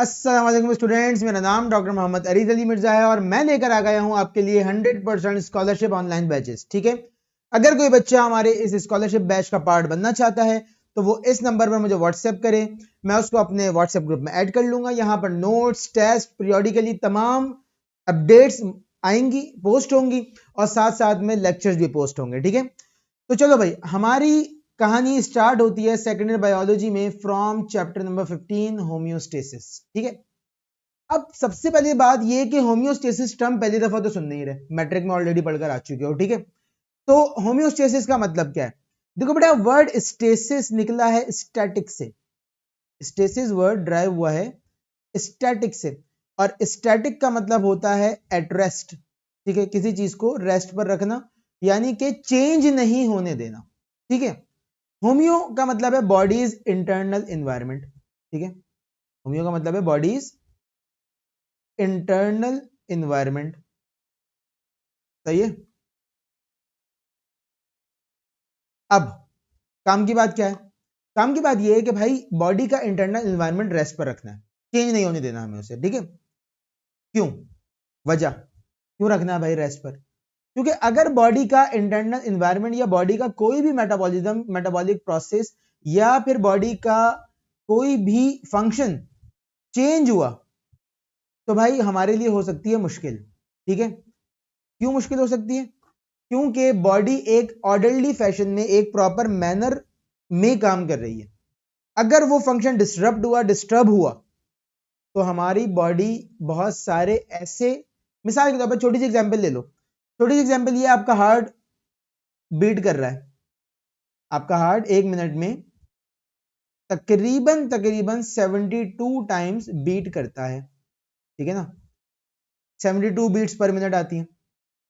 अस्सलाम वालेकुम स्टूडेंट्स, मेरा नाम डॉक्टर मोहम्मद अरीज अली मिर्जा है और मैं लेकर आ गया हूं आपके लिए 100% स्कॉलरशिप ऑनलाइन बैचेस। ठीक है, अगर कोई बच्चा हमारे इस स्कॉलरशिप बैच का पार्ट बनना चाहता है तो वो इस नंबर पर मुझे व्हाट्सएप करे, मैं उसको अपने व्हाट्सएप ग्रुप में ऐड कर लूंगा। यहाँ पर नोट्स, टेस्ट, पीरियोडिकली तमाम अपडेट्स आएंगी, पोस्ट होंगी और साथ साथ में लेक्चर्स भी पोस्ट होंगे। ठीक है, तो चलो भाई, हमारी कहानी स्टार्ट होती है सेकेंड ईयर बायोलॉजी में फ्रॉम चैप्टर नंबर 15 होम्योस्टेसिस। ठीक है, अब सबसे पहली बात ये कि होम्योस्टेसिस टर्म पहली दफा तो सुन नहीं रहे, मैट्रिक में ऑलरेडी पढ़कर आ चुके हो। ठीक है, तो होम्योस्टेसिस का मतलब क्या है? देखो बेटा, वर्ड स्टेसिस निकला है स्टैटिक से। स्टेसिस वर्ड ड्राइव हुआ है स्टैटिक से और स्टैटिक का मतलब होता है एट रेस्ट। ठीक है, किसी चीज को रेस्ट पर रखना, यानी कि चेंज नहीं होने देना। ठीक है, होम्यो का मतलब है बॉडीज इंटरनल इन्वायरमेंट। ठीक है, होम्यो का मतलब है बॉडीज इंटरनल इन्वायरमेंट। सही है। अब काम की बात क्या है? काम की बात यह है कि भाई बॉडी का इंटरनल इन्वायरमेंट रेस्ट पर रखना है, चेंज नहीं होने देना हमें उसे। ठीक है, क्यों? वजह क्यों रखना है भाई रेस्ट पर? क्योंकि अगर बॉडी का इंटरनल इन्वायरमेंट या बॉडी का कोई भी मेटाबॉलिज्म, मेटाबॉलिक प्रोसेस या फिर बॉडी का कोई भी फंक्शन चेंज हुआ तो भाई हमारे लिए हो सकती है मुश्किल। ठीक है, क्यों मुश्किल हो सकती है? क्योंकि बॉडी एक ऑर्डरली फैशन में, एक प्रॉपर मैनर में काम कर रही है। अगर वो फंक्शन डिस्टर्ब हुआ, तो हमारी बॉडी बहुत सारे ऐसे, मिसाल के तौर पर छोटी सी एग्जांपल ले लो। छोटी सी एग्जांपल ये, आपका हार्ट बीट कर रहा है, आपका हार्ट एक मिनट में तकरीबन 72 टाइम्स बीट करता है। ठीक है ना, 72 बीट्स पर मिनट आती हैं।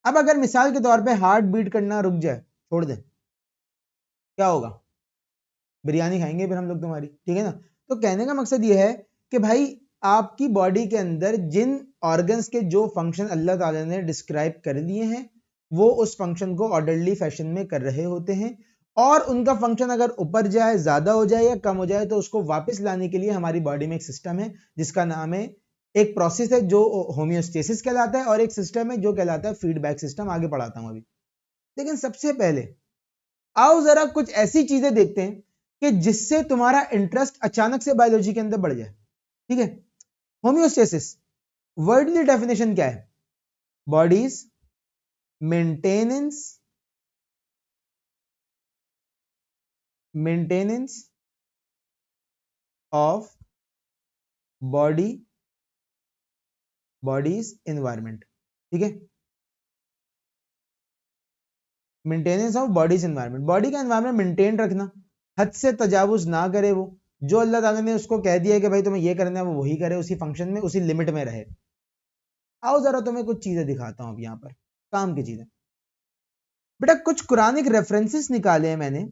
अब अगर मिसाल के तौर पे हार्ट बीट करना रुक जाए, छोड़ दे, क्या होगा? बिरयानी खाएंगे फिर हम लोग तुम्हारी। ठीक है ना, तो कहने का मकसद यह है कि भाई आपकी बॉडी के अंदर जिन ऑर्गन्स के जो फंक्शन अल्लाह ताला ने डिस्क्राइब कर दिए हैं वो उस फंक्शन को ऑर्डरली फैशन में कर रहे होते हैं, और उनका फंक्शन अगर ऊपर जाए, ज्यादा हो जाए या कम हो जाए तो उसको वापस लाने के लिए हमारी बॉडी में एक सिस्टम है जिसका नाम है, एक प्रोसेस है जो होम्योस्टेसिस कहलाता है, और एक सिस्टम है जो कहलाता है फीडबैक सिस्टम। आगे पढ़ाता हूं अभी। लेकिन सबसे पहले आओ जरा कुछ ऐसी चीजें देखते हैं कि जिससे तुम्हारा इंटरेस्ट अचानक से बायोलॉजी के अंदर बढ़ जाए। ठीक है, होम्योस्टेसिस वर्डली डेफिनेशन क्या है? Bodies maintenance of bodies environment. ठीक है, maintenance of bodies environment, body का एनवायरमेंट मेंटेन रखना, हद से तजावुज ना करे वो। जो अल्लाह ताला ने उसको कह दिया है कि भाई तुम्हें ये करना है वो वही करे, उसी फंक्शन में, उसी लिमिट में रहे। आओ जरा तुम्हें कुछ चीजें दिखाता हूं अब यहां पर, काम की चीजें। बेटा कुछ कुरानिक रेफरेंसेस निकाले हैं मैंने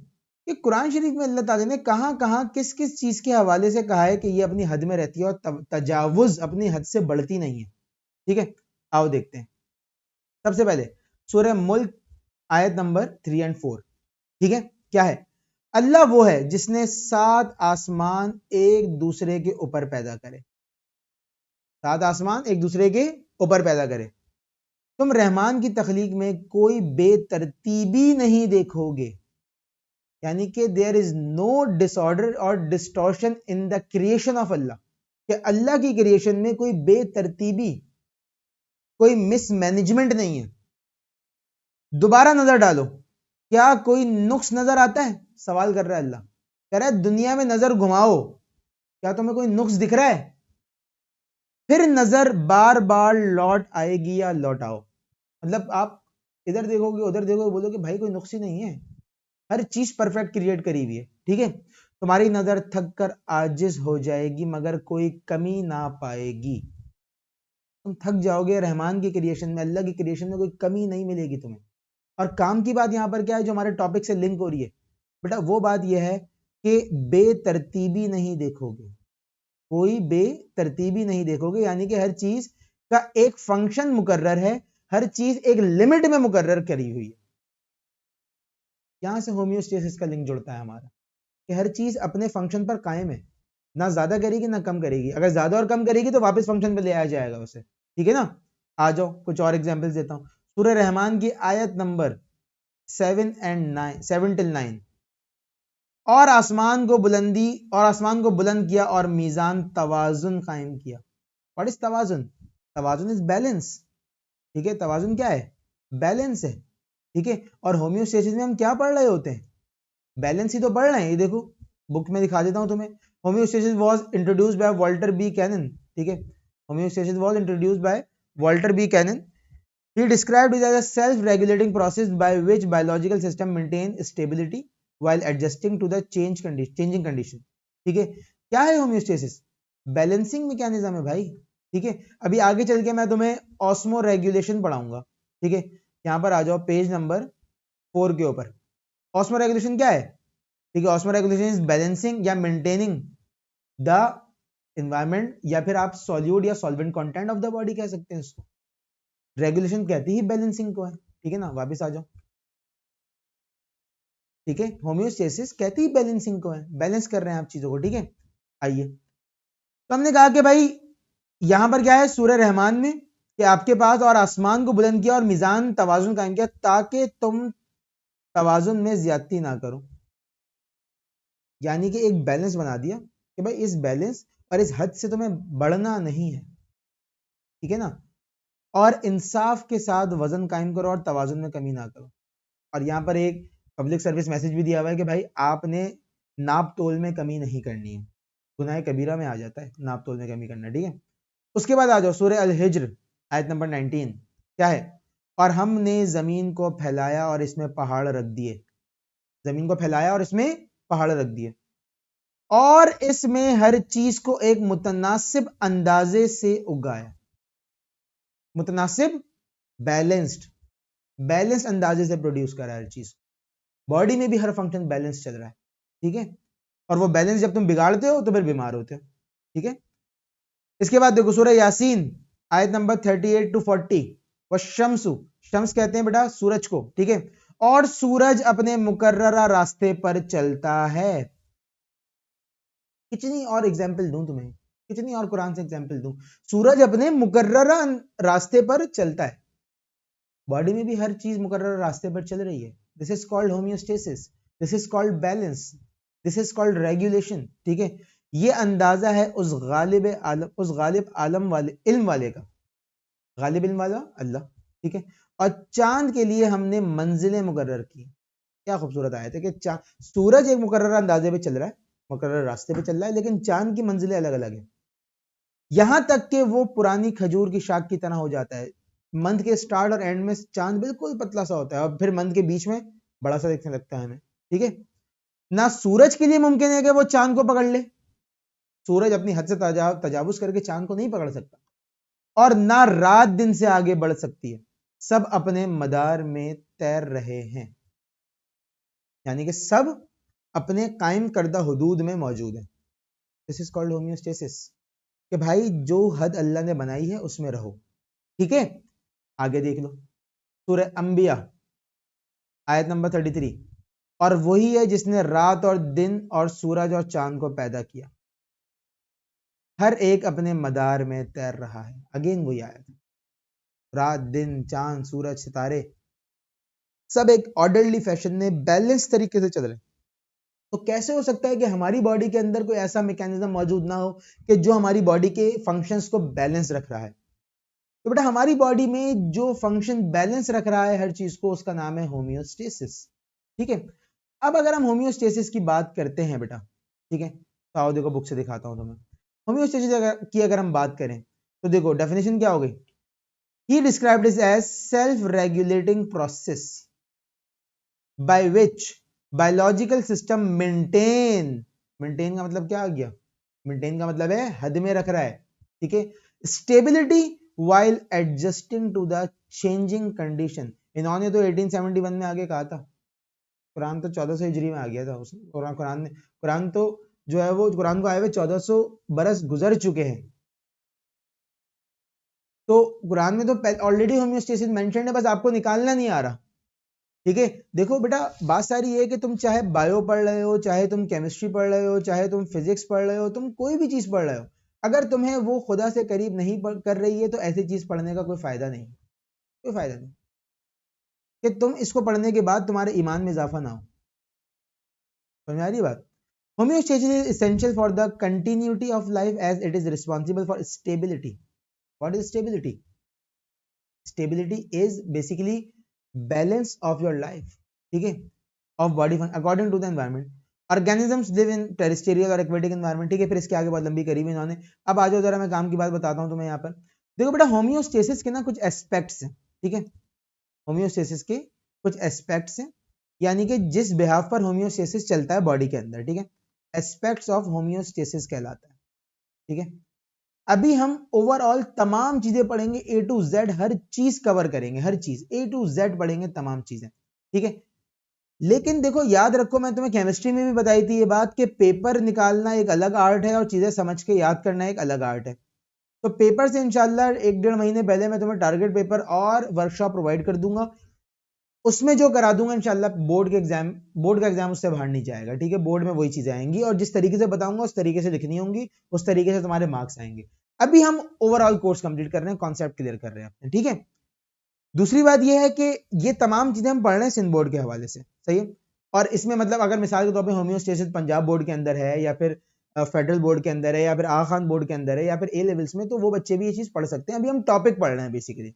कि कुरान शरीफ में अल्लाह ताला ने कहां कहां किस किस चीज के हवाले से कहा है कि ये अपनी हद में रहती है और तजावुज अपनी हद से बढ़ती नहीं है। ठीक है, आओ देखते हैं। सबसे पहले सूरह मुल्क आयत नंबर 3 और 4। ठीक है, क्या है? अल्लाह वो है जिसने 7 आसमान एक दूसरे के ऊपर पैदा करे। 7 आसमान एक दूसरे के ऊपर पैदा करे। तुम रहमान की तखलीक में कोई बेतरतीबी नहीं देखोगे, यानी कि देयर इज नो डिसऑर्डर और distortion in the creation of Allah, कि अल्लाह की क्रिएशन में कोई बेतरतीबी, कोई मिसमैनेजमेंट नहीं है। दोबारा नजर डालो, क्या कोई नुक्स नजर आता है? सवाल कर रहा है अल्लाह, कह रहा है दुनिया में नजर घुमाओ, क्या तुम्हें कोई नुक्स दिख रहा है? फिर नजर बार बार लौट आएगी या लौट आओ, मतलब आप इधर देखोगे उधर देखोगे, बोलोगे भाई कोई नुक्स ही नहीं है, हर चीज परफेक्ट क्रिएट करी हुई है। ठीक है, तुम्हारी नजर थक कर आजिज हो जाएगी मगर कोई कमी ना पाएगी। तुम थक जाओगे रहमान की क्रिएशन में, अल्लाह की क्रिएशन में कोई कमी नहीं मिलेगी तुम्हें। और काम की बात यहां पर क्या है जो हमारे टॉपिक से लिंक हो रही है? बेटा वो बात यह है कि बेतरतीबी नहीं देखोगे, कोई बेतरतीबी नहीं देखोगे, यानी कि हर चीज का एक फंक्शन मुकर्रर है, हर चीज एक लिमिट में मुकर्रर करी हुई है। यहां से होम्योस्टेसिस का लिंक जुड़ता है हमारा, कि हर चीज अपने फंक्शन पर कायम है, ना ज्यादा करेगी ना कम करेगी, अगर ज्यादा और कम करेगी तो वापस फंक्शन पे ले आया जाएगा उसे, ठीक है ना। आ जाओ कुछ और एग्जांपल्स देता हूं। सूरह रहमान की आयत नंबर 7 till 9, और आसमान को बुलंद किया और मीजान तवाजुन कायम किया। व्हाट इज तवाजुन? तवाजुन इज बैलेंस, ठीक है। तवाजुन क्या है? बैलेंस है, ठीक है। और होम्योस्टेसिस में हम क्या पढ़ रहे होते हैं? बैलेंस ही तो पढ़ रहे हैं। ये देखो बुक में दिखा देता हूं तुम्हें। Homeostasis was introduced by Walter B Cannon, ठीक है। Homeostasis was introduced by Walter B Cannon. He described it as a self-regulating process by which biological system maintain stability while adjusting to the changing condition, ठीक है। क्या है homeostasis? Balancing mechanism है भाई, ठीक है। अभी आगे चल के मैं तुम्हें ऑस्मो रेगुलेशन पढ़ाऊंगा, ठीक है। यहां पर आ जाओ पेज नंबर 4 के ऊपर। ऑस्मो रेगुलेशन क्या है? ठीक है, ऑस्मो रेगुलेशन इज बैलेंसिंग या मेंटेनिंग द एनवायरमेंट, या फिर आप सॉल्यूट या solvent content of the body कह सकते हैं इसको। रेगुलेशन कहती ही बैलेंसिंग को है, ठीक है ना। वापस आ जाओ, ठीक है। होम्योस्टेसिस कहती ही बैलेंसिंग को है, बैलेंस कर रहे हैं आप चीजों को, ठीक है। आइए, तो हमने कहा कि भाई यहां पर क्या है सूरह रहमान में, कि आपके पास और आसमान को बुलंद किया और मीजान तवाजुन कायम किया ताकि तुम तवाजुन में ज्यादती ना करो, यानी कि एक बैलेंस बना दिया कि भाई इस बैलेंस और इस हद से तुम्हें बढ़ना नहीं है, ठीक है ना। और इंसाफ के साथ वजन कायम करो और तवाजुन में कमी ना करो। और यहाँ पर एक पब्लिक सर्विस मैसेज भी दिया हुआ है कि भाई आपने नाप तोल में कमी नहीं करनी है, गुनाह कबीरा में आ जाता है नाप तोल में कमी करना, ठीक है। उसके बाद आ जाओ सूरह अल हिज्र आयत नंबर 19, क्या है? और हमने जमीन को फैलाया और इसमें पहाड़ रख दिए, जमीन को फैलाया और इसमें पहाड़ रख दिए, और इसमें हर चीज को एक मुतनासिब अंदाजे से उगाया। मुतनासिब, बैलेंस्ड अंदाजे से प्रोड्यूस करा हर चीज। बॉडी में भी हर फंक्शन बैलेंस चल रहा है, ठीक है। और वो बैलेंस जब तुम बिगाड़ते हो तो फिर बीमार होते हो, ठीक है। इसके बाद देखो सूरह यासीन आयत नंबर 38 to 40, वह शम्स कहते हैं बेटा सूरज को, ठीक है। और सूरज अपने मुकर्ररा रास्ते पर चलता है। कितनी और एग्जाम्पल दूं तुम्हें, कितनी और कुरान से एग्जाम्पल दूं? सूरज अपने मुकर्ररा रास्ते पर चलता है। बॉडी में भी हर चीज मुकर्रर रास्ते पर चल रही है। This is called homeostasis, this is called balance, this is called regulation, ठीक है। ये अंदाजा है उस गालिब आलम वाले इल्म वाले का, गालिब इल्म वाला अल्लाह, ठीक है। और चांद के लिए हमने मंजिलें मुकर्रर की। क्या खूबसूरत आयत है कि सूरज एक मुकर्रर अंदाजे पे चल रहा है, मुकर्रर रास्ते पे चल रहा है, लेकिन चांद की मंजिलें अलग अलग है। यहां तक कि वो पुरानी खजूर की शाख की तरह हो जाता है। मंथ के स्टार्ट और एंड में चांद बिल्कुल पतला सा होता है और फिर मंथ के बीच में बड़ा सा देखने लगता है हमें, ठीक है ना। सूरज के लिए मुमकिन है कि वो चांद को पकड़ ले, सूरज अपनी हद से तजावुज करके चांद को नहीं पकड़ सकता, और ना रात दिन से आगे बढ़ सकती है। सब अपने मदार में तैर रहे हैं, यानी कि सब अपने कायम करदा हुदूद में मौजूद है। दिस इज कॉल्ड होम्योस्टेसिस, कि भाई जो हद अल्लाह ने बनाई है उसमें रहो, ठीक है। आगे देख लो सूरह अंबिया आयत नंबर 33, और वही है जिसने रात और दिन और सूरज और चांद को पैदा किया, हर एक अपने मदार में तैर रहा है। अगेन वही आयत, रात दिन चांद सूरज सितारे सब एक ऑर्डरली फैशन में बैलेंस तरीके से चल रहे हैं। तो कैसे हो सकता है कि हमारी बॉडी के अंदर कोई ऐसा मैकेनिज्म मौजूद ना हो कि जो हमारी बॉडी के फंक्शंस को बैलेंस रख रहा है? तो बेटा हमारी बॉडी में जो फंक्शन बैलेंस रख रहा है हर चीज को, उसका नाम है होम्योस्टेसिस, ठीक है। अब अगर हम होम्योस्टेसिस की बात करते हैं बेटा, ठीक है, तो आओ देखो बुक से दिखाता हूं तुम्हें। होम्योस्टेसिस की अगर हम बात करें तो देखो डेफिनेशन क्या हो गई। He described it as self regulating process by which biological system maintain का मतलब क्या आ गया? मेंटेन का मतलब है हद में रख रहा है, ठीक है। Stability while adjusting to the changing condition। इन्होंने तो 1871 में आगे कहा था, कुरान तो 1400 हिजरी में आ गया था। कुरान तो जो है वो कुरान को आए हुए 1400 बरस गुजर चुके हैं। तो कुरान में तो ऑलरेडी होम्योस्टेसिस मेंशन है, बस आपको निकालना नहीं आ रहा। ठीक है। देखो बेटा, बात सारी ये है कि तुम चाहे बायो पढ़ रहे हो, चाहे तुम केमिस्ट्री पढ़ रहे हो, चाहे तुम फिजिक्स पढ़ रहे हो, तुम कोई भी चीज पढ़ रहे हो, अगर तुम्हें वो खुदा से करीब नहीं कर रही है तो ऐसी चीज पढ़ने का कोई फायदा नहीं, कोई फायदा नहीं कि तुम इसको पढ़ने के बाद तुम्हारे ईमान में इजाफा ना हो। समझ आ रही बात? Homeostasis is essential for the continuity of life as it is responsible for stability. What is stability? Stability is basically balance of your life, ठीक है, of body function according to the environment. Organisms live in terrestrial और aquatic environment, ठीक है। फिर इसके आगे बहुत लंबी करी हुई इन्होंने। अब आ जाओ जरा, मैं काम की बात बताता हूँ तुम्हें यहाँ पर। देखो बेटा, होम्योस्टेसिस के ना कुछ एस्पेक्ट्स हैं, ठीक है। होम्योस्टेसिस के कुछ एस्पेक्ट्स हैं, यानी कि जिस बिहाफ पर होम्योस्टेसिस चलता है बॉडी के अंदर, ठीक है, एस्पेक्ट्स ऑफ होम्योस्टेसिस कहलाता है, ठीक है। अभी हम ओवरऑल तमाम चीजें पढ़ेंगे, ए टू जेड हर चीज कवर करेंगे, हर चीज ए टू जेड पढ़ेंगे, तमाम चीजें, ठीक है। लेकिन देखो याद रखो, मैं तुम्हें केमिस्ट्री में भी बताई थी ये बात कि पेपर निकालना एक अलग आर्ट है और चीजें समझ के याद करना एक अलग आर्ट है। तो पेपर से इंशाल्लाह 1-1.5 महीने पहले मैं तुम्हें टारगेट पेपर और वर्कशॉप प्रोवाइड कर दूंगा, उसमें जो करा दूंगा इंशाल्लाह बोर्ड का एग्जाम उससे बाहर नहीं जाएगा, ठीक है। बोर्ड में वही चीजें आएंगी और जिस तरीके से बताऊंगा उस तरीके से लिखनी होंगी, उस तरीके से तुम्हारे मार्क्स आएंगे। अभी हम ओवरऑल कोर्स कंप्लीट कर रहे हैं, कॉन्सेप्ट क्लियर कर रहे हैं, ठीक है। दूसरी बात यह है कि ये तमाम चीजें हम पढ़ रहे हैं सिंध बोर्ड के हवाले से, सही है। और इसमें मतलब अगर मिसाल के तौर पर होम्योस्टेसिस पंजाब बोर्ड के अंदर है, या फिर फेडरल बोर्ड के अंदर है, या फिर आगा खान बोर्ड के अंदर है, या फिर ए लेवल्स में, तो वो बच्चे भी ये चीज पढ़ सकते हैं। अभी हम टॉपिक पढ़ रहे हैं बेसिकली।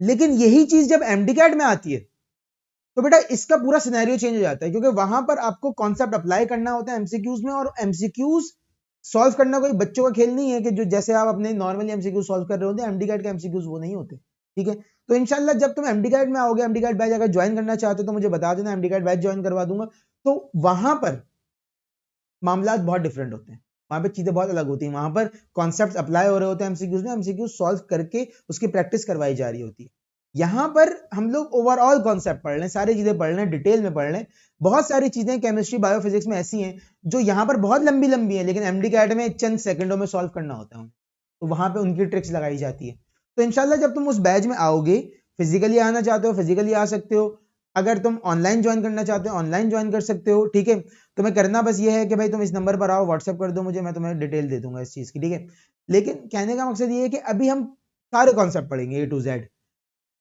लेकिन यही चीज जब एमडीकैट में आती है तो बेटा इसका पूरा सिनेरियो चेंज हो जाता है, क्योंकि वहां पर आपको कॉन्सेप्ट अप्लाई करना होता है एमसीक्यूज में, और एमसीक्यूज सॉल्व करना कोई बच्चों का खेल नहीं है कि जो जैसे आप अपने नॉर्मली एमसीक्यूज सॉल्व कर रहे होते हैं, एमडीकैट के एमसीक्यूज वो नहीं होते, ठीक है। तो इंशाल्लाह जब तुम एमडीकैट में आओगे, एमडीकैट बैच अगर ज्वाइन करना चाहते हो तो मुझे बता देना, एमडीकैट बैच ज्वाइन करवा दूंगा। तो वहां पर मामला बहुत डिफरेंट होते हैं, वहां पे चीजें बहुत अलग होती हैं, वहां पर कॉन्सेप्ट अप्लाई हो रहे होते हैं एमसीक्यूज में, एमसीक्यूज सॉल्व करके उसकी प्रैक्टिस करवाई जा रही होती है। यहां पर हम लोग ओवरऑल कॉन्सेप्ट पढ़ रहे हैं, सारी चीजें पढ़ रहे हैं, डिटेल में पढ़ रहे हैं। बहुत सारी चीजें केमिस्ट्री बायोफिजिक्स में ऐसी हैं जो यहां पर बहुत लंबी लंबी है, लेकिन एमडीकैट में चंद सेकंडों में सॉल्व करना होता है, तो वहां पे उनकी ट्रिक्स लगाई जाती है। तो इंशाल्लाह जब तुम उस बैच में आओगे, फिजिकली आना चाहते हो फिजिकली आ सकते हो, अगर तुम ऑनलाइन ज्वाइन करना चाहते हो ऑनलाइन ज्वाइन कर सकते हो, ठीक है। तुम्हें करना बस ये है कि भाई तुम इस नंबर पर आओ, व्हाट्सएप कर दो मुझे, मैं तुम्हें डिटेल दे दूंगा इस चीज की, ठीक है। लेकिन कहने का मकसद ये है कि अभी हम सारे कॉन्सेप्ट पढ़ेंगे ए टू जेड।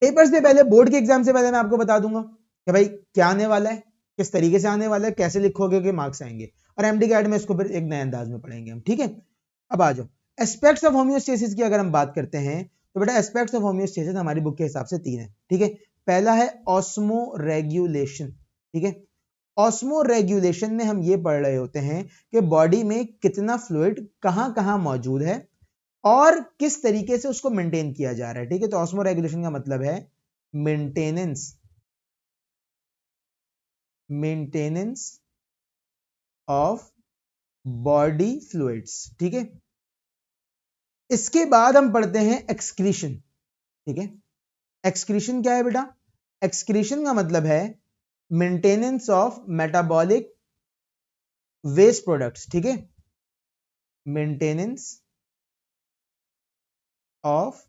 पेपर से पहले, बोर्ड के एग्जाम से पहले मैं आपको बता दूंगा कि भाई क्या आने वाला है, किस तरीके से आने वाला है, कैसे लिखोगे कि मार्क्स आएंगे, और एमडीकैट में इसको फिर एक नए अंदाज में पढ़ेंगे हम, ठीक है। अब आ जाओ एस्पेक्ट्स ऑफ होम्योस्टेसिस की अगर हम बात करते हैं तो बेटा एस्पेक्ट्स ऑफ होम्योस्टेसिस हमारी बुक के हिसाब से 3 है, ठीक है। पहला है ऑस्मो रेगुलेशन, ठीक है। ऑस्मो रेगुलेशन में हम ये पढ़ रहे होते हैं कि बॉडी में कितना फ्लूइड कहां कहां मौजूद है और किस तरीके से उसको मेंटेन किया जा रहा है, ठीक है। तो ऑस्मो रेगुलेशन का मतलब है मेंटेनेंस ऑफ बॉडी फ्लूइड्स, ठीक है। इसके बाद हम पढ़ते हैं एक्सक्रीशन, ठीक है। एक्सक्रीशन क्या है बेटा? एक्सक्रीशन का मतलब है maintenance of metabolic waste products, ठीक है। मेंटेनेंस ऑफ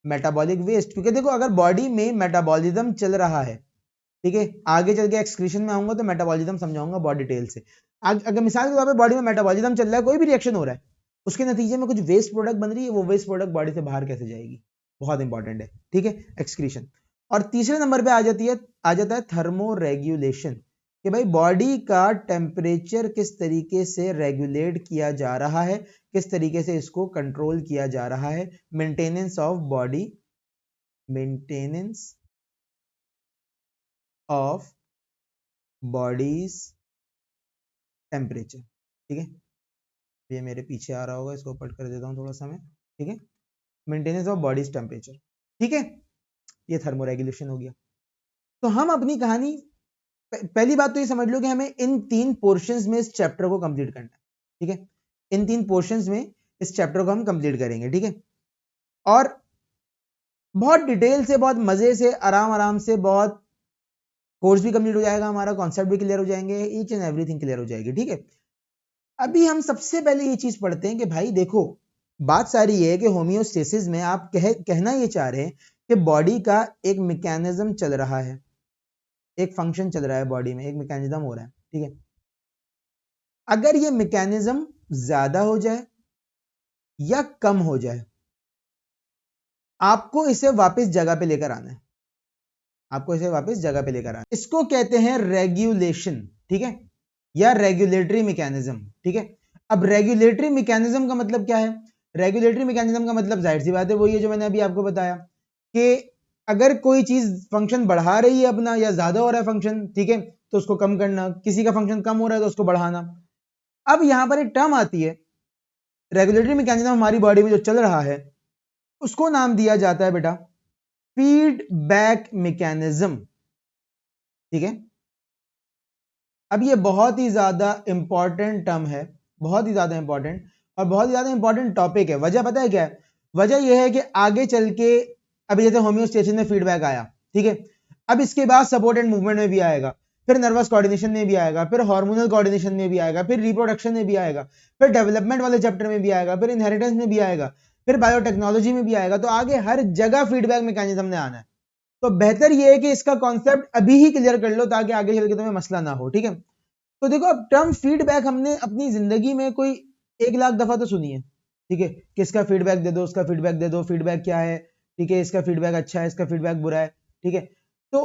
मेटाबॉलिक वेस्ट, क्योंकि देखो अगर बॉडी में मेटाबॉलिज्म चल रहा है, ठीक है, आगे चल के एक्सक्रीशन में आऊंगा तो मेटाबॉलिज्म समझाऊंगा बहुत डिटेल से। अगर मिसाल के तौर पे बॉडी में मेटाबॉलिज्म चल रहा है, कोई भी रिएक्शन हो रहा है, उसके नतीजे में कुछ वेस्ट प्रोडक्ट बन रही है, वो वेस्ट प्रोडक्ट बॉडी से बाहर कैसे जाएगी, बहुत इंपॉर्टेंट है, ठीक है, एक्सक्रीशन। और तीसरे नंबर पे आ जाता है थर्मो रेगुलेशन, कि भाई बॉडी का टेम्परेचर किस तरीके से रेगुलेट किया जा रहा है, किस तरीके से इसको कंट्रोल किया जा रहा है। Maintenance of body, maintenance of bodies temperature, ठीक है। ये मेरे पीछे आ रहा होगा, इसको पट कर देता हूं थोड़ा सा मैं, ठीक है। मेंटेनेंस ऑफ बॉडीज टेम्परेचर, ठीक है, ये थर्मो रेगुलेशन हो गया। तो हम अपनी कहानी, पहली बात तो ये समझ लो कि हमें इन 3 पोर्शंस में इस चैप्टर को कंप्लीट करना है, ठीक है। इन 3 पोर्शंस में इस चैप्टर को हम कंप्लीट करेंगे, ठीक है। और बहुत डिटेल से, बहुत मजे से, आराम आराम से, बहुत कोर्स भी कंप्लीट हो जाएगा हमारा, कॉन्सेप्ट भी क्लियर हो जाएंगे, ईच एंड एवरीथिंग क्लियर हो जाएगी, ठीक है। अभी हम सबसे पहले ये चीज पढ़ते हैं कि भाई देखो, बात सारी ये है कि होम्योस्टेसिस में आप कहना ये चाह रहे हैं कि बॉडी का एक मैकेनिज्म चल रहा है, एक फंक्शन चल रहा है बॉडी में, एक मैकेनिज्म हो रहा है, ठीक है। अगर ये मैकेनिज्म ज्यादा हो जाए या कम हो जाए, आपको इसे वापस जगह पे लेकर आना है, आपको इसे वापस जगह पे लेकर आना है। इसको कहते हैं रेगुलेशन, ठीक है, या रेगुलेटरी मैकेनिज्म, ठीक है। अब रेगुलेटरी मैकेनिज्म का मतलब क्या है? रेगुलेटरी मैकेनिज्म का मतलब जाहिर सी बात है वही है जो मैंने अभी आपको बताया कि अगर कोई चीज फंक्शन बढ़ा रही है अपना, या ज्यादा हो रहा है फंक्शन, ठीक है, तो उसको कम करना, किसी का फंक्शन कम हो रहा है तो उसको बढ़ाना। अब यहां पर एक टर्म आती है, रेगुलेटरी मैकेनिज्म हमारी बॉडी में जो चल रहा है उसको नाम दिया जाता है बेटा फीडबैक मैकेनिज्म, ठीक है। अब ये बहुत ही ज्यादा इंपॉर्टेंट टर्म है, बहुत ही ज्यादा इंपॉर्टेंट और बहुत ही ज्यादा इंपॉर्टेंट टॉपिक है। वजह पता है क्या है? वजह यह है कि आगे चल के अभी जैसे होम्योस्टेसिस में फीडबैक आया, ठीक है, अब इसके बाद सपोर्ट एंड मूवमेंट में भी आएगा, फिर नर्वस कोऑर्डिनेशन में भी आएगा, फिर हार्मोनल कोऑर्डिनेशन में भी आएगा, फिर रिप्रोडक्शन में भी आएगा, फिर डेवलपमेंट वाले चैप्टर में भी आएगा, फिर इनहेरिटेंस में भी आएगा, फिर बायोटेक्नोलॉजी में भी आएगा। तो आगे हर जगह फीडबैक मैकेनिज्म ने आना है। तो बेहतर यह है कि इसका कॉन्सेप्ट अभी ही क्लियर कर लो ताकि आगे चल के तुम्हें मसला ना हो, ठीक है। तो देखो, अब टर्म फीडबैक हमने अपनी जिंदगी में कोई 1 लाख दफा तो सुनी है, ठीक है, किसका फीडबैक दे दो, उसका फीडबैक दे दो, फीडबैक क्या है, ठीक है, इसका फीडबैक अच्छा है, इसका फीडबैक बुरा है, ठीक है। तो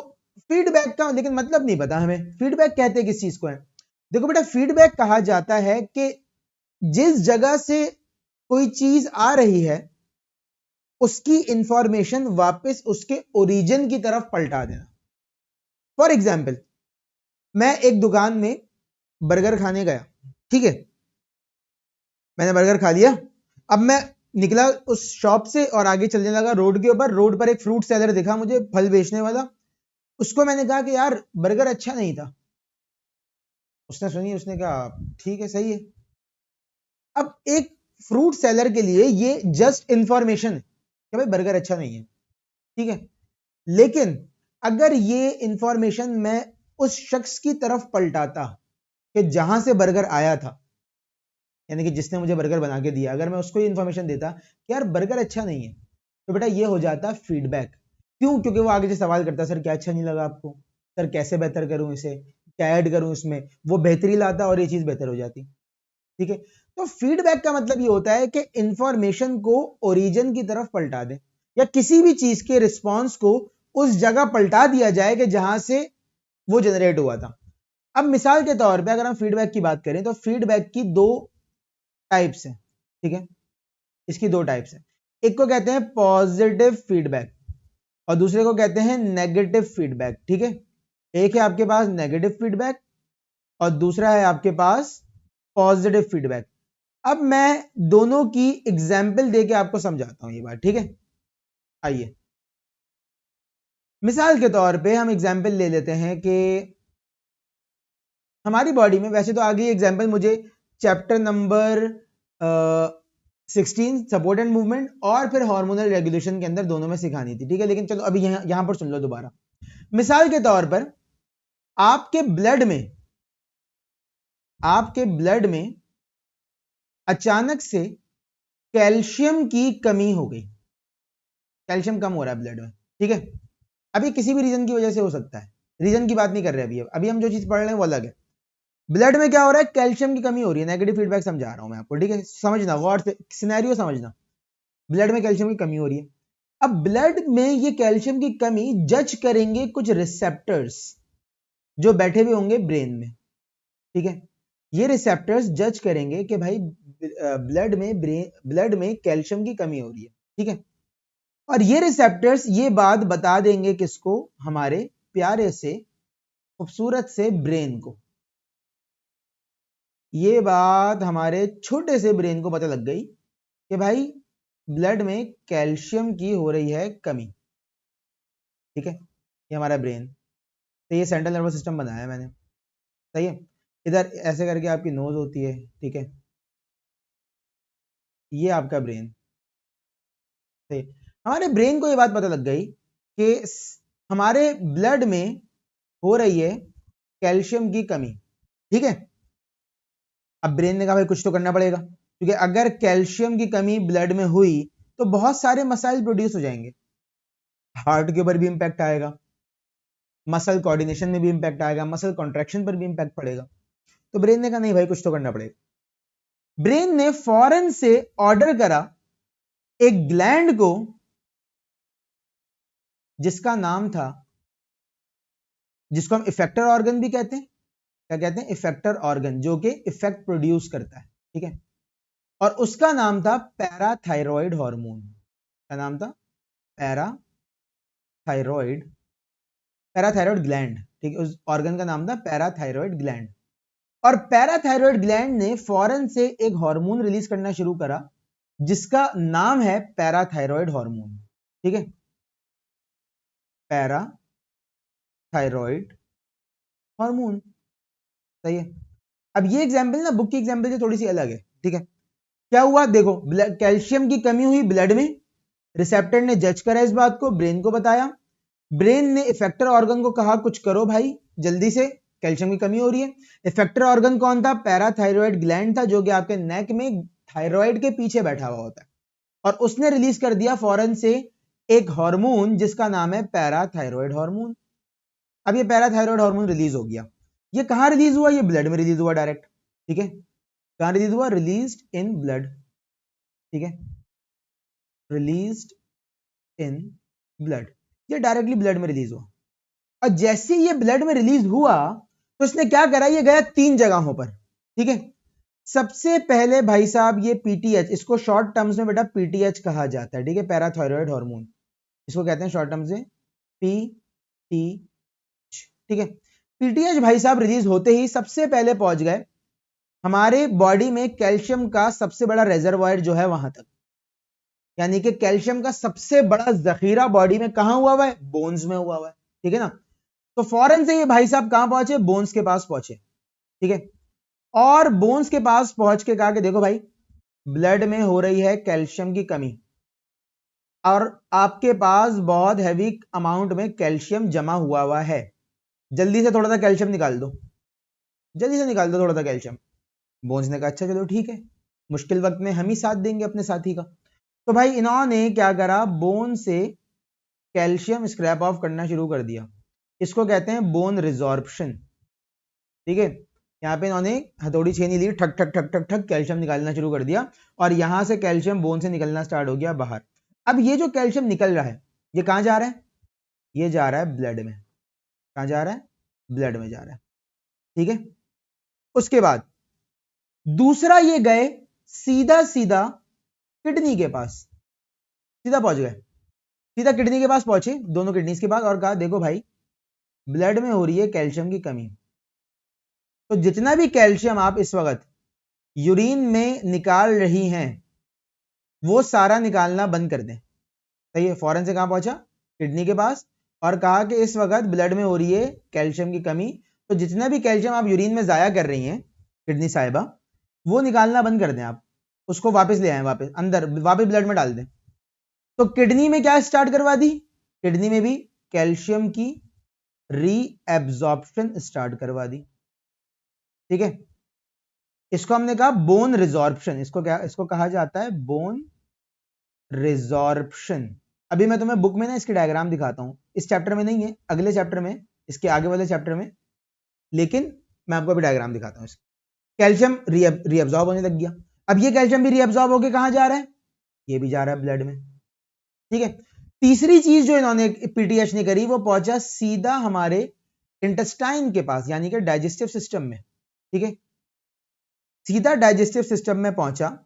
फीडबैक का लेकिन मतलब नहीं पता हमें, फीडबैक कहते किस चीज को है? देखो बेटा, फीडबैक कहा जाता है कि जिस जगह से कोई चीज आ रही है उसकी इंफॉर्मेशन वापस उसके ओरिजिन की तरफ पलटा देना। फॉर एग्जाम्पल, मैं एक दुकान में बर्गर खाने गया, ठीक है, मैंने बर्गर खा लिया, अब मैं निकला उस शॉप से और आगे चलने लगा रोड के ऊपर। रोड पर एक फ्रूट सेलर दिखा मुझे, फल बेचने वाला। उसको मैंने कहा कि यार बर्गर अच्छा नहीं था। उसने सुनी, उसने कहा ठीक है, सही है। अब एक फ्रूट सेलर के लिए ये जस्ट इंफॉर्मेशन है कि भाई बर्गर अच्छा नहीं है, ठीक है। लेकिन अगर ये इंफॉर्मेशन मैं उस शख्स की तरफ पलटाता कि जहां से बर्गर आया था, यानी कि जिसने मुझे बर्गर बना के दिया, अगर मैं उसको ये इंफॉर्मेशन देता कि यार बर्गर अच्छा नहीं है, तो बेटा ये हो जाता फीडबैक। क्यों? क्योंकि वो आगे से सवाल करता, सर क्या अच्छा नहीं लगा आपको, सर कैसे बेहतर करूं इसे, क्या ऐड करूं इसमें, वो बेहतरी लाता और ये चीज बेहतर हो जाती, ठीक है। तो फीडबैक का मतलब ये होता है कि इंफॉर्मेशन को ओरिजिन की तरफ पलटा दे, या किसी भी चीज के रिस्पॉन्स को उस जगह पलटा दिया जाए कि जहां से वो जनरेट हुआ था। अब मिसाल के तौर पे अगर हम फीडबैक की बात करें तो फीडबैक की 2 टाइप्स हैं, ठीक है, इसकी 2 टाइप्स हैं। एक को कहते हैं पॉजिटिव फीडबैक और दूसरे को कहते हैं नेगेटिव फीडबैक, ठीक है। एक है आपके पास नेगेटिव फीडबैक और दूसरा है आपके पास पॉजिटिव फीडबैक। अब मैं दोनों की एग्जाम्पल देके आपको समझाता हूं ये बात, ठीक है। आइए, मिसाल के तौर पे हम एग्जाम्पल ले लेते हैं कि हमारी बॉडी में, वैसे तो आगे एग्जाम्पल मुझे chapter number 16 support and movement और फिर हार्मोनल रेगुलेशन के अंदर दोनों में सिखानी थी, ठीक है। लेकिन चलो अभी यहां पर सुन लो दोबारा। मिसाल के तौर पर आपके ब्लड में अचानक से कैल्शियम की कमी हो गई, कैल्शियम कम हो रहा है ब्लड में, ठीक है। अभी किसी भी रीजन की वजह से हो सकता है, रीजन की बात नहीं कर रहे अभी हम जो चीज पढ़ रहे हैं वो अलग है। ब्लड में क्या हो रहा है? कैल्शियम की कमी हो रही है। नेगेटिव फीडबैक समझा रहा हूं मैं आपको, ठीक है, समझना, गौर से सिनेरियो समझना। ब्लड में कैल्शियम की कमी हो रही है। अब ब्लड में ये कैल्शियम की कमी जज करेंगे कुछ रिसेप्टर्स जो बैठे हुए होंगे ब्रेन में, ठीक है। ये रिसेप्टर्स जज करेंगे कि भाई ब्लड में कैल्शियम की कमी हो रही है, ठीक है। और ये रिसेप्टर्स ये बात बता देंगे किसको? हमारे प्यारे से खूबसूरत से ब्रेन को। ये बात हमारे छोटे से ब्रेन को पता लग गई कि भाई ब्लड में कैल्शियम की हो रही है कमी, ठीक है। ये हमारा ब्रेन, तो ये सेंट्रल नर्वस सिस्टम बनाया है मैंने, सही है। इधर ऐसे करके आपकी नोज होती है, ठीक है, ये आपका ब्रेन, सही। हमारे ब्रेन को ये बात पता लग गई कि हमारे ब्लड में हो रही है कैल्शियम की कमी, ठीक है। अब ब्रेन ने कहा भाई कुछ तो करना पड़ेगा, क्योंकि अगर कैल्शियम की कमी ब्लड में हुई तो बहुत सारे मसाइल प्रोड्यूस हो जाएंगे, हार्ट के ऊपर भी इंपैक्ट आएगा, मसल कोऑर्डिनेशन में भी इंपैक्ट आएगा, मसल कॉन्ट्रैक्शन पर भी इंपैक्ट पड़ेगा। तो ब्रेन ने कहा नहीं भाई कुछ तो करना पड़ेगा। ब्रेन ने फौरन से ऑर्डर करा एक ग्लैंड को जिसका नाम था, जिसको हम इफेक्टर ऑर्गन भी कहते हैं, क्या कहते हैं, इफेक्टर ऑर्गन, जो कि इफेक्ट प्रोड्यूस करता है, ठीक है, और उसका नाम था पैराथायरॉयड हार्मोन। क्या नाम था? पैराथायरॉयड, पैराथायरॉयड ग्लैंड, ठीक है, उस ऑर्गन का नाम था पैराथायरॉयड ग्लैंड। और पैराथायरॉयड ग्लैंड ने फौरन से एक हार्मोन रिलीज करना शुरू करा जिसका नाम है पैराथायरॉयड हार्मोन, ठीक है, पैराथायरॉयड हार्मोन, सही है। अब ये एग्जांपल ना बुक की एग्जांपल से थोड़ी सी अलग है, ठीक है। क्या हुआ देखो, कैल्शियम की कमी हुई ब्लड में, रिसेप्टर ने जज करा इस बात को, ब्रेन को बताया, ब्रेन ने इफेक्टर ऑर्गन को कहा कुछ करो भाई जल्दी से, कैल्शियम की कमी हो रही है। इफेक्टर ऑर्गन कौन था? पैराथायरॉयड ग्लैंड था, जो कि आपके नेक में थायराइड के पीछे बैठा हुआ होता है, और उसने रिलीज कर दिया फौरन से एक हार्मोन जिसका नाम है पैराथायरॉयड हार्मोन। अब ये पैराथायरॉयड हार्मोन रिलीज हो गया, ये कहां रिलीज हुआ? ये ब्लड में रिलीज हुआ डायरेक्ट, ठीक है, कहां रिलीज हुआ? रिलीज्ड इन ब्लड, ठीक है, रिलीज्ड इन ब्लड, ये डायरेक्टली ब्लड में रिलीज हुआ। और जैसे ये ब्लड में रिलीज हुआ तो इसने क्या करा, ये गया 3 जगहों पर, ठीक है। सबसे पहले भाई साहब ये पीटीएच, इसको शॉर्ट टर्म्स में बेटा पीटीएच कहा जाता है, ठीक है, पैराथायरॉयड हार्मोन, इसको कहते हैं शॉर्ट टर्म से पीटीएच, ठीक है। पीटीएच भाई साहब रिलीज होते ही सबसे पहले पहुंच गए हमारे बॉडी में कैल्शियम का सबसे बड़ा रिजर्वायर जो है वहां तक, यानी कि कैल्शियम का सबसे बड़ा जखीरा बॉडी में कहां हुआ है? बोन्स में हुआ है, ठीक है ना। तो फौरन से ये भाई साहब कहां पहुंचे? बोन्स के पास पहुंचे, ठीक है, और बोन्स के पास पहुंच के कहा कि देखो भाई ब्लड में हो रही है कैल्शियम की कमी, और आपके पास बहुत हैवी अमाउंट में कैल्शियम जमा हुआ है, जल्दी से थोड़ा सा कैल्शियम निकाल दो, जल्दी से निकाल दो थोड़ा सा कैल्शियम। बोन्स ने कहा अच्छा चलो ठीक है, मुश्किल वक्त में हम ही साथ देंगे अपने साथी का। तो भाई इन्होंने क्या करा, बोन से कैल्शियम स्क्रैप ऑफ करना शुरू कर दिया, इसको कहते हैं बोन रिजॉर्प्शन, ठीक है। यहाँ पे इन्होंने हथौड़ी छेनी ली, ठक ठक ठक ठक ठक कैल्शियम निकालना शुरू कर दिया, और यहां से कैल्शियम बोन से निकलना स्टार्ट हो गया बाहर। अब ये जो कैल्शियम निकल रहा है ये कहां जा रहा है? ये जा रहा है ब्लड में, कहां जा रहा है? ब्लड में जा रहा है, ठीक है। उसके बाद दूसरा ये गए सीधा सीधा किडनी के पास, सीधा पहुंच गए, सीधा किडनी के पास पहुंचे, दोनों किडनीज के पास, और कहा देखो भाई ब्लड में हो रही है कैल्शियम की कमी, तो जितना भी कैल्शियम आप इस वक्त यूरिन में निकाल रही हैं वो सारा निकालना बंद कर दें, सही है। फौरन से कहां पहुंचा? किडनी के पास, और कहा कि इस वक्त ब्लड में हो रही है कैल्शियम की कमी, तो जितना भी कैल्शियम आप यूरिन में जाया कर रही हैं किडनी साहिबा, वो निकालना बंद कर दें, आप उसको वापस ले आए, वापस अंदर, वापस ब्लड में डाल दें। तो किडनी में क्या स्टार्ट करवा दी? किडनी में भी कैल्शियम की रीएब्जॉर्प्शन स्टार्ट करवा दी, ठीक है। इसको हमने कहा बोन रिजॉर्प्शन, इसको क्या, इसको कहा जाता है बोन रिजॉर्प्शन। अभी मैं तुम्हें बुक में ना इसकी डायग्राम दिखाता हूं, इस चैप्टर में नहीं है, अगले चैप्टर में, इसके आगे वाले चैप्टर में, लेकिन मैं आपको अभी डायग्राम दिखाता हूं। कैल्शियम रीअब्जॉर्ब होने लग गया, अब ये कैल्शियम भी रीअब्जॉर्ब होकर कहां जा रहा है? ये भी जा रहा है ब्लड में, ठीक है। तीसरी चीज जो इन्होंने पीटीएच ने करी, वो पहुंचा सीधा हमारे इंटेस्टाइन के पास, यानी कि डाइजेस्टिव सिस्टम में, ठीक है, सीधा डाइजेस्टिव सिस्टम में पहुंचा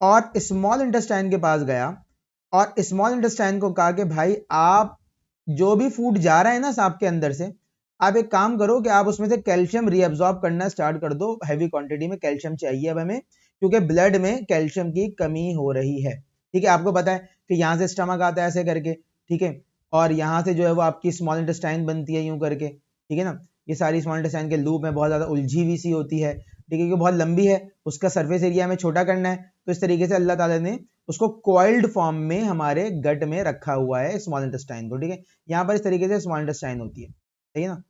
और स्मॉल इंटेस्टाइन के पास गया, और स्मॉल इंटेस्टाइन को कहा कि भाई आप जो भी फूड जा रहा है ना आपके अंदर से, आप एक काम करो कि आप उसमें से कैल्शियम रीअब्जॉर्ब करना स्टार्ट कर दो, हैवी क्वांटिटी में कैल्शियम चाहिए अब हमें, क्योंकि ब्लड में कैल्शियम की कमी हो रही है, ठीक है। आपको पता है कि यहां से स्टमक आता है ऐसे करके, ठीक है, और यहां से जो है वो आपकी स्मॉल इंटेस्टाइन बनती है यूं करके, ठीक है ना। ये सारी स्मॉल इंटेस्टाइन के लूप में बहुत ज्यादा उलझी हुई सी होती है, ठीक है, क्योंकि बहुत लंबी है, उसका सरफेस एरिया में छोटा करना है, तो इस तरीके से अल्लाह ताला ने उसको कॉइल्ड फॉर्म में हमारे गट में रखा हुआ है स्मॉल इंटेस्टाइन को, ठीक है। यहां पर इस तरीके से स्मॉल इंटेस्टाइन होती है, सही है ना।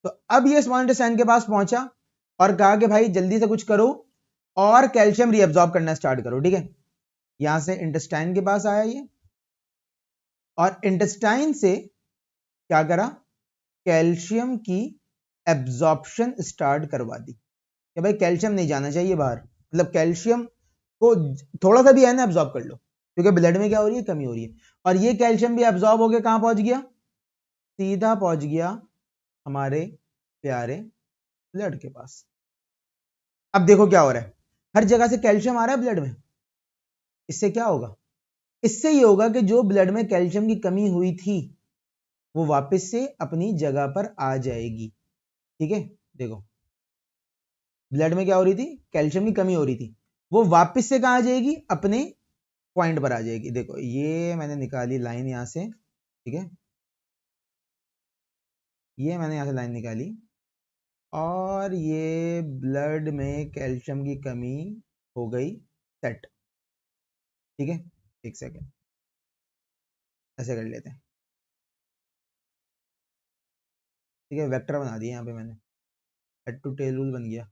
तो अब ये स्मॉल इंटेस्टाइन के पास पहुंचा और कहा कि भाई जल्दी से कुछ करो और कैल्शियम रीअब्जॉर्ब करना स्टार्ट करो, ठीक है। यहां से इंटेस्टाइन के पास आया ये, और इंटेस्टाइन से क्या करा, कैल्शियम की एब्जॉर्प्शन स्टार्ट करवा दी कि भाई कैल्शियम नहीं जाना चाहिए बाहर, मतलब कैल्शियम को थोड़ा सा भी है ना एब्जॉर्ब कर लो, क्योंकि ब्लड में क्या हो रही है, कमी हो रही है। और ये कैल्शियम भी एब्जॉर्ब होकर कहां पहुंच गया, सीधा पहुंच गया हमारे प्यारे ब्लड के पास। अब देखो क्या हो रहा है, हर जगह से कैल्शियम आ रहा है ब्लड में, इससे क्या होगा, इससे ये होगा कि जो ब्लड में कैल्शियम की कमी हुई थी वो वापस से अपनी जगह पर आ जाएगी। ठीक है, देखो ब्लड में क्या हो रही थी, कैल्शियम की कमी हो रही थी, वो वापस से कहां आ जाएगी, अपने पॉइंट पर आ जाएगी। देखो ये मैंने निकाली लाइन यहां से, ठीक है, ये मैंने यहां से लाइन निकाली, और ये ब्लड में कैल्शियम की कमी हो गई सेट। ठीक है, एक सेकेंड ऐसे कर लेते हैं। ठीक है, वेक्टर बना दिया यहाँ पे मैंने, हेड टू टेल रूल बन गया।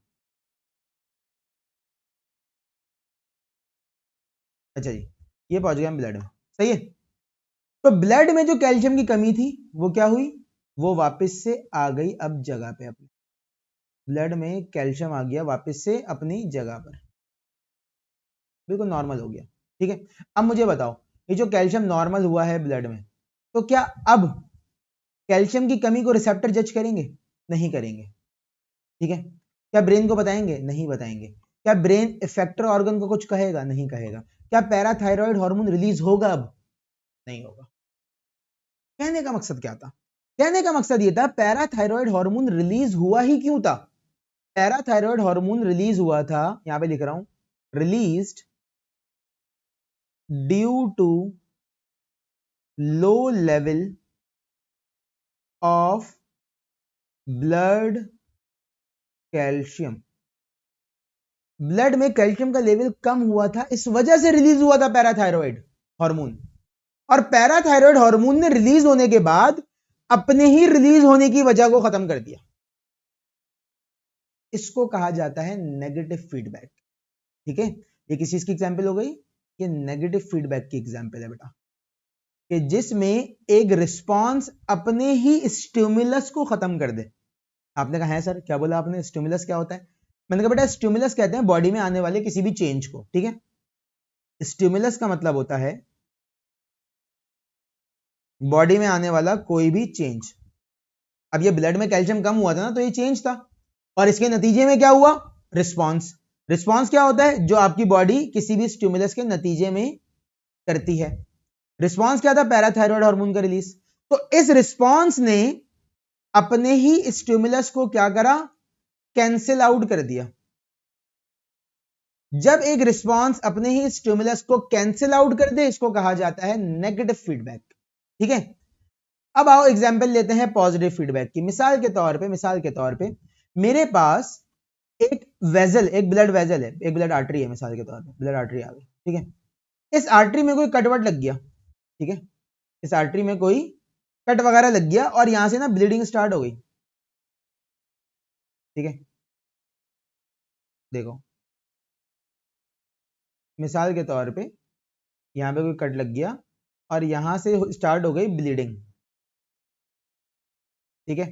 अच्छा जी, ये पहुंच गया ब्लड में, सही है। तो ब्लड में जो कैल्शियम की कमी थी वो क्या हुई, वो वापस से आ गई अब जगह पे अपनी, ब्लड में कैल्शियम आ गया वापस से अपनी जगह पर, बिल्कुल नॉर्मल हो गया। ठीक है, अब मुझे बताओ ये जो कैल्शियम नॉर्मल हुआ है ब्लड में, तो क्या अब कैल्शियम की कमी को रिसेप्टर जज करेंगे, नहीं करेंगे। ठीक है, क्या ब्रेन को बताएंगे, नहीं बताएंगे। क्या ब्रेन इफेक्टर ऑर्गन को कुछ कहेगा, नहीं कहेगा। क्या पैराथायरॉयड हार्मोन रिलीज होगा अब, नहीं होगा। कहने का मकसद क्या था, कहने का मकसद ये था पैराथायरॉयड हार्मोन रिलीज हुआ ही क्यों था। पैराथायरॉयड हार्मोन रिलीज हुआ था, यहां पे लिख रहा हूं, released due to low level of blood calcium. Blood में कैल्शियम का लेवल कम हुआ था, इस वजह से रिलीज हुआ था पैराथायरॉयड हार्मोन। और पैराथायरॉयड हार्मोन ने रिलीज होने के बाद अपने ही रिलीज होने की वजह को खत्म कर दिया। इसको कहा जाता है नेगेटिव फीडबैक। ठीक है, ये किस चीज की एग्जांपल हो गई, ये नेगेटिव फीडबैक की एग्जांपल है बेटा, कि जिसमें एक रिस्पांस अपने ही स्टिमुलस को खत्म कर दे। आपने कहा है सर, क्या बोला आपने, स्टिमुलस क्या होता है। मैंने कहा बेटा स्टिमुलस कहते हैं बॉडी में आने वाले किसी भी चेंज को। ठीक है, स्टिमुलस का मतलब होता है बॉडी में आने वाला कोई भी चेंज। अब ये ब्लड में कैल्शियम कम हुआ था ना, तो ये चेंज था, और इसके नतीजे में क्या हुआ, रिस्पांस। रिस्पांस क्या होता है, जो आपकी बॉडी किसी भी स्टिमुलस के नतीजे में करती है। रिस्पांस क्या था, पैराथायरॉयड हार्मोन का रिलीज। तो इस रिस्पांस ने अपने ही स्टिमुलस को क्या करा, कैंसिल आउट कर दिया। जब एक रिस्पांस अपने ही स्टिमुलस को कैंसिल आउट कर दे, इसको कहा जाता है नेगेटिव फीडबैक। ठीक है, अब आओ एग्जांपल लेते हैं पॉजिटिव फीडबैक की। मिसाल के तौर पे मेरे पास एक वेजल, एक ब्लड वेजल है, एक ब्लड आर्टरी है, मिसाल के तौर पे ब्लड आर्टरी आ गई। ठीक है, इस आर्टरी में कोई कटवट लग गया। ठीक है, इस आर्टरी में कोई कट वगैरह लग गया और यहां से ना ब्लीडिंग स्टार्ट हो गई। ठीक है, देखो मिसाल के तौर पे यहां पे कोई कट लग गया और यहां से स्टार्ट हो गई ब्लीडिंग। ठीक है,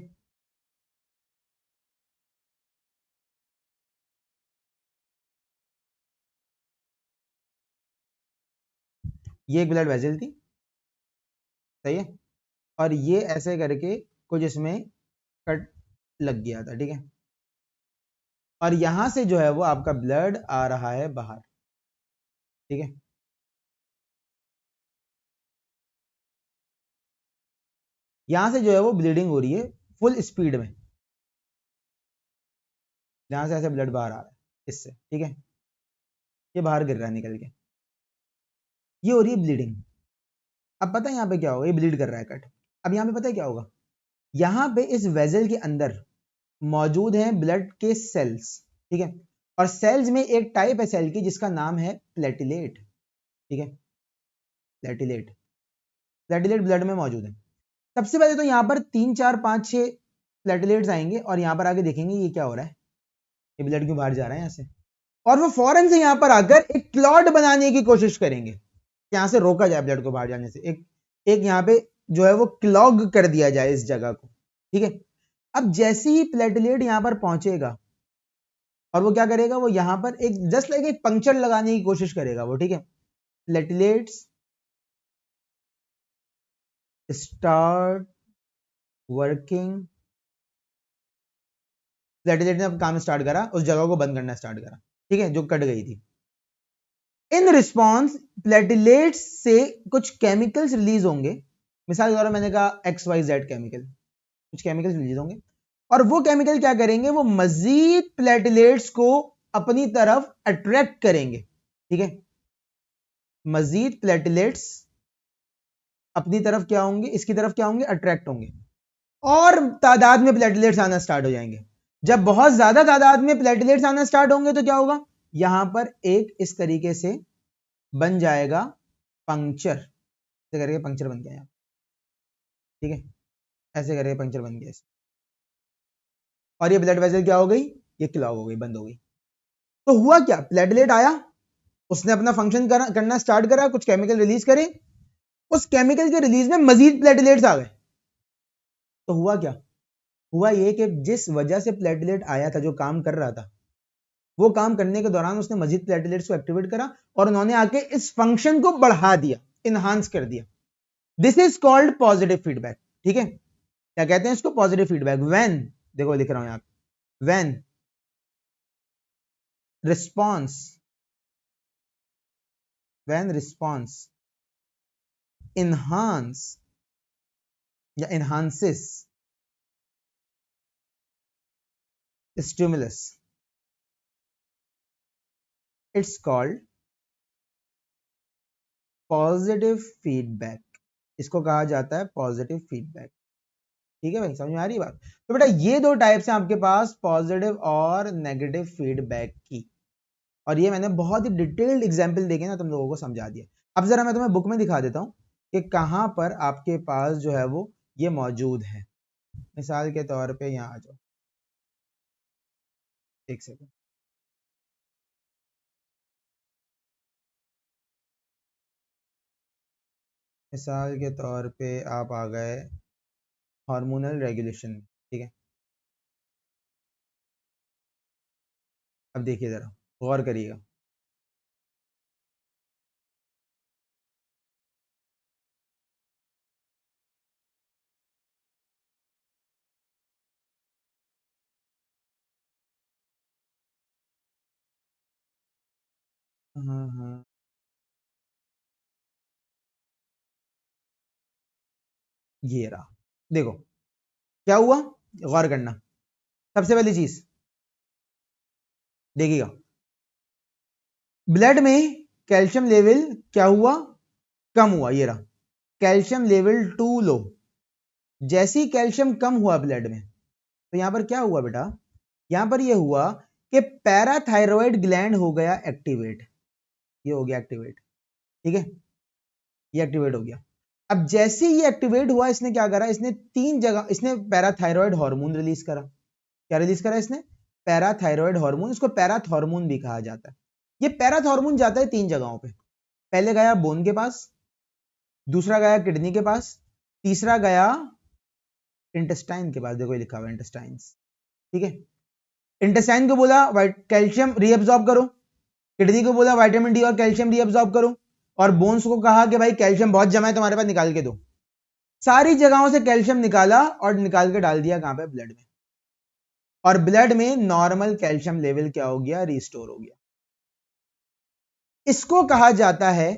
ये एक ब्लड वेजल थी, सही है, और ये ऐसे करके कुछ इसमें कट लग गया था। ठीक है, और यहां से जो है वो आपका ब्लड आ रहा है बाहर। ठीक है, यहां से जो है वो ब्लीडिंग हो रही है फुल स्पीड में, जहां से ऐसे ब्लड बाहर आ रहा है इससे। ठीक है, ये बाहर गिर रहा है निकल के, ये हो रही है ब्लीडिंग। अब पता है यहां पे क्या होगा, ये ब्लीड कर रहा है कट। अब यहां पे पता है क्या होगा, यहां पे इस वेजल के अंदर मौजूद हैं ब्लड के सेल्स। ठीक है, और सेल्स में एक टाइप है सेल की जिसका नाम है प्लेटिलेट। ठीक है, प्लेटिलेट, प्लेटिलेट ब्लड में मौजूद है। सबसे पहले तो यहां पर 3 4 5 6 प्लेटिलेट्स आएंगे और यहां पर आके देखेंगे ये क्या हो रहा है, ये ब्लड क्यों बाहर जा रहा है यहां से, और वो फौरन से यहां पर आकर एक क्लॉट बनाने की कोशिश करेंगे, यहां से रोका जाए ब्लड को बाहर जाने से। एक एक यहां पे जो है वो क्लॉग कर दिया जाए इस जगह को। ठीक है। अब जैसे ही प्लेटलेट यहां पर पहुंचेगा और वो क्या करेगा, वो यहां पर एक जस्ट लाइक एक पंक्चर लगाने की कोशिश करेगा वो, ठीक है। प्लेटलेट्स स्टार्ट वर्किंग, प्लेटलेट ने अब काम स्टार्ट करा, उस जगह को बंद करना स्टार्ट करा, ठीक है, जो कट गई थी। इन रिस्पॉन्स प्लेटलेट्स से कुछ केमिकल्स रिलीज होंगे, मिसाल के तौर पर मैंने कहा XYZ केमिकल, कुछ केमिकल्स रिलीज होंगे और वो केमिकल क्या करेंगे, वो मजीद प्लेटलेट्स को अपनी तरफ अट्रैक्ट करेंगे, ठीक है। मजीद प्लेटलेट्स अपनी तरफ क्या होंगे, इसकी तरफ क्या होंगे, अट्रैक्ट होंगे और तादाद में प्लेटलेट्स आना स्टार्ट हो जाएंगे। जब बहुत ज्यादा तादाद में प्लेटलेट्स आना स्टार्ट होंगे तो क्या होगा, यहां पर एक इस तरीके से बन जाएगा पंक्चर, ऐसे करके पंक्चर बन गया, ठीक है, ऐसे करके पंक्चर बन गया और ये ब्लड वेसल क्या हो गई, ये क्लॉग हो गई, बंद हो गई। तो हुआ क्या, प्लेटलेट आया, उसने अपना फंक्शन करना स्टार्ट करा, कुछ केमिकल रिलीज करे, उस केमिकल के रिलीज में मजीद प्लेटलेट्स आ गए। तो हुआ क्या, हुआ ये कि जिस वजह से प्लेटलेट आया था, जो काम कर रहा था, वो काम करने के दौरान उसने मजीद प्लेटलेट्स को एक्टिवेट करा और उन्होंने आके इस फंक्शन को बढ़ा दिया, इनहांस कर दिया। This is called positive feedback, ठीक है। क्या कहते हैं इसको, पॉजिटिव फीडबैक। व्हेन, देखो लिख रहा हूं यहां, when response, when response enhance या enhances stimulus, it's called positive feedback. इसको कहा जाता है पॉजिटिव फीडबैक, ठीक है भाई, समझ में आ रही बात। तो बेटा ये दो टाइप्स हैं आपके पास, पॉजिटिव और नेगेटिव फीडबैक की, और ये मैंने बहुत ही डिटेल्ड एग्जांपल देके ना तुम लोगों को समझा दिया। अब जरा मैं तुम्हें बुक में दिखा देता हूं कि कहां पर आपके पास जो है वो ये मौजूद है। मिसाल के तौर पे यहां आ जाओ, एक सेकंड, मिसाल के तौर पे आप आ गए हार्मोनल रेगुलेशन में, ठीक है। अब देखिए जरा, गौर करिएगा, हाँ हाँ, ये रहा, देखो क्या हुआ, गौर करना। सबसे पहली चीज देखिएगा, ब्लड में कैल्शियम लेवल क्या हुआ, कम हुआ, ये रहा कैल्शियम लेवल टू लो। जैसे ही कैल्शियम कम हुआ ब्लड में, तो यहां पर क्या हुआ बेटा, यहां पर यह हुआ कि पैराथायरॉयड ग्लैंड हो गया एक्टिवेट, ये हो गया एक्टिवेट, ठीक है, ये एक्टिवेट हो गया। अब जैसे ये एक्टिवेट हुआ, इसने क्या करा, इसने तीन जगह, इसने पैराथायरॉयड हार्मोन रिलीज करा। क्या रिलीज करा इसने, पैराथायरॉयड हार्मोन, इसको पैराथॉर्मोन भी कहा जाता है। ये पैराथॉर्मोन जाता है तीन जगहों पे, पहले गया बोन के पास, दूसरा गया किडनी के पास, तीसरा गया इंटेस्टाइन के पास, देखो ये लिखा हुआ है इंटेस्टाइन्स, ठीक है। इंटेस्टाइन को बोला कैल्शियम रीअब्सॉर्ब करो, किडनी को बोला विटामिन डी और कैल्शियम रीअब्सॉर्ब करो, और बोन्स को कहा कि भाई कैल्शियम बहुत जमा है तुम्हारे पास, निकाल के दो। सारी जगहों से कैल्शियम निकाला और निकाल के डाल दिया कहां पे, ब्लड में, और ब्लड में नॉर्मल कैल्शियम लेवल क्या हो गया, रिस्टोर हो गया। इसको कहा जाता है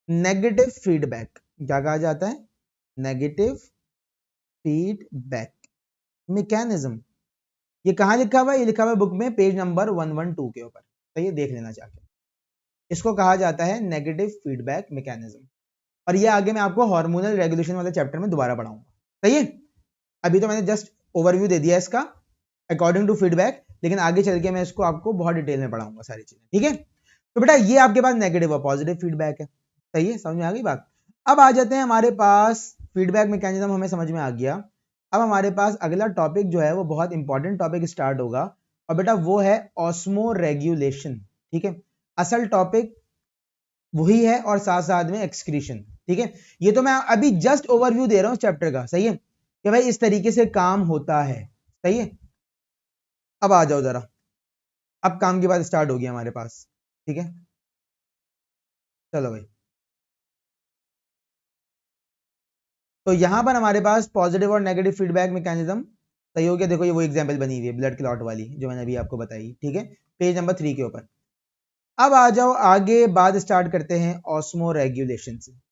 नेगेटिव फीडबैक। क्या कहा जाता है, नेगेटिव फीडबैक मैकेनिज्म। ये कहां लिखा हुआ है, ये लिखा हुआ है बुक में पेज नंबर 112 के ऊपर, तो ये देख लेना चाहते। इसको कहा जाता है नेगेटिव फीडबैक मैकेनिज्म, और ये आगे मैं आपको हार्मोनल रेगुलेशन वाले चैप्टर में दोबारा पढ़ाऊंगा, सही है। अभी तो मैंने जस्ट ओवरव्यू दे दिया इसका अकॉर्डिंग टू फीडबैक, लेकिन आगे चल के मैं इसको आपको बहुत डिटेल में पढ़ाऊंगा सारी चीजें, ठीक है। तो बेटा ये आपके पास नेगेटिव और पॉजिटिव फीडबैक है, सही है, समझ में आ गई बात। अब आ जाते हैं हमारे पास, फीडबैक मैकेनिज्म हमें समझ में आ गया। अब हमारे पास अगला टॉपिक जो है वो बहुत इंपॉर्टेंट टॉपिक स्टार्ट होगा, और बेटा वो है ऑस्मो रेगुलेशन, ठीक है। असल टॉपिक वही है और साथ साथ में एक्सक्रीशन, ठीक है। ये तो मैं अभी जस्ट ओवरव्यू दे रहा हूं चैप्टर का, सही है। कि भाई इस तरीके से काम होता है। सही है, अब आ जाओ जरा, अब काम की बात स्टार्ट होगी हमारे पास। ठीक है, चलो भाई, तो यहां पर हमारे पास पॉजिटिव और नेगेटिव फीडबैक मैकेनिज्म सही हो गया। देखो ये वो एग्जांपल बनी हुई है ब्लड क्लॉट वाली जो मैंने अभी आपको बताई। ठीक है, पेज नंबर 3 के ऊपर। अब आ जाओ आगे, बात स्टार्ट करते हैं ऑस्मो रेगुलेशन से।